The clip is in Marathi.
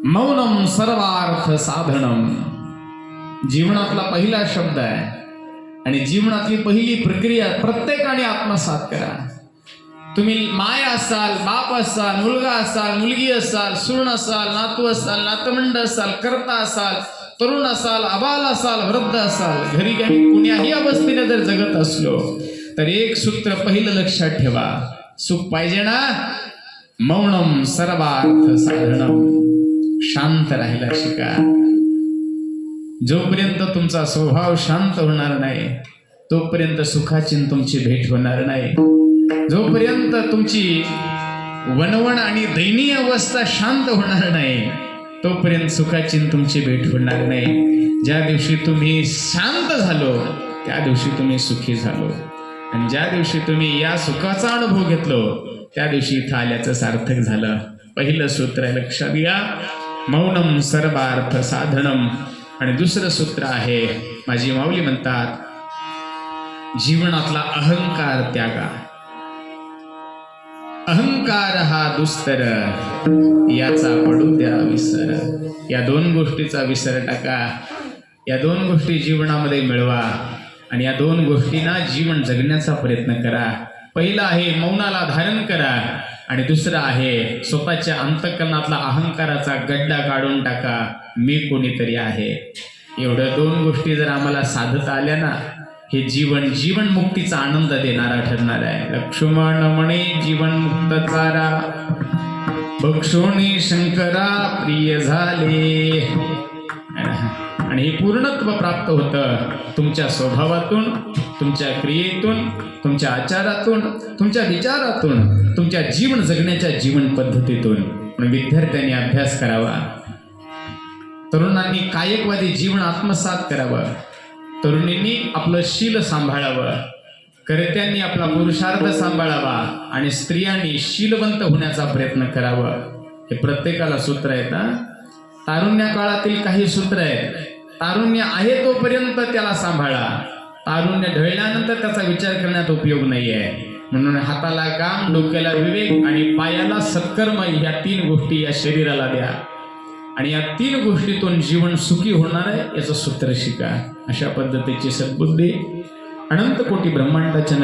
मौनम सर्वार्थ साधनम जीवनातला पहिला शब्द आहे आणि जीवनातली पहिली प्रक्रिया प्रत्येकाने आत्मसात करा. तुम्ही माय असाल, बाप असाल, मुलगा असाल, मुलगी असाल, सून असाल, नातू असाल, नातवंड असाल, कर्ता असाल, तरुण असाल, अबाल असाल, वृद्ध असाल, घरी कुण्याही अवस्थेने जर जगत असलो तर एक सूत्र पहिलं लक्षात ठेवा. सुख पाहिजे ना, मौनम सर्वार्थ साधनम, शांत राहायला शिका. जोपर्यंत तुमचा स्वभाव शांत होणार नाही तोपर्यंत सुखाची तुमची भेट होणार नाही. जोपर्यंत तुमची वणवण आणि दयनीय अवस्था शांत होणार नाही तोपर्यंत सुखाची तुमची भेट होणार नाही. ज्या दिवशी तुम्ही शांत झालो त्या दिवशी तुम्ही सुखी झालो आणि ज्या दिवशी तुम्ही या सुखाचा अनुभव घेतलो त्या दिवशी इथं आल्याचं सार्थक झालं. पहिलं सूत्र लक्षात घ्या, मौनम सर्वार्थ साधनम. आणि दुसरं सूत्र आहे, माझी माऊली म्हणतात, जीवनातला अहंकार त्यागा. अहंकार हा दुस्तर, याचा पडू द्या विसर. या दोन गोष्टीचा विसर टाका. या दोन गोष्टी जीवनामध्ये मिळवा आणि या दोन गोष्टींना जीवन जगण्याचा प्रयत्न करा. पहिला आहे मौनाला धारण करा आणि दुसरं आहे स्वतःच्या अंतःकरणातला अहंकाराचा गड्डा काढून टाका. मी कोणीतरी आहे. एवढ्या दोन गोष्टी जर आम्हाला साधता आल्या ना, हे जीवन मुक्तीचा आनंद देणारा ठरणार आहे. लक्ष्मण म्हणे जीवन मुक्त चारा, भक्षोणी शंकरा प्रिय झाले. आणि हे पूर्णत्व प्राप्त होतं तुमच्या स्वभावातून, तुमच्या क्रियेतून, तुमच्या आचारातून, तुमच्या विचारातून, तुमच्या जीवन जगण्याच्या जीवन पद्धतीतून. म्हणून विद्यार्थ्यांनी अभ्यास करावा, तरुणांनी कायकवादी जीवन आत्मसात करावं, तरुणींनी आपलं शील सांभाळावं, कर्त्यांनी आपला पुरुषार्थ सांभाळावा आणि स्त्रियांनी शीलवंत होण्याचा प्रयत्न करावा. हे प्रत्येकाला सूत्र आहेत. तारुण्य काळातील काही सूत्र आहेत. तारुण्य आहे तोपर्यंत त्याला सांभाळा, तारुण्य ढळल्यानंतर त्याचा विचार करण्यात उपयोग नाही आहे. म्हणून हाताला काम, डोक्याला विवेक आणि पायाला सत्कर्म, ह्या तीन गोष्टी या शरीराला द्या आणि या तीन गोष्टीतून जीवन सुखी होणार आहे याचं सूत्र शिका. अशा पद्धतीची सद्बुद्धी अनंत कोटी ब्रह्मांडाच्या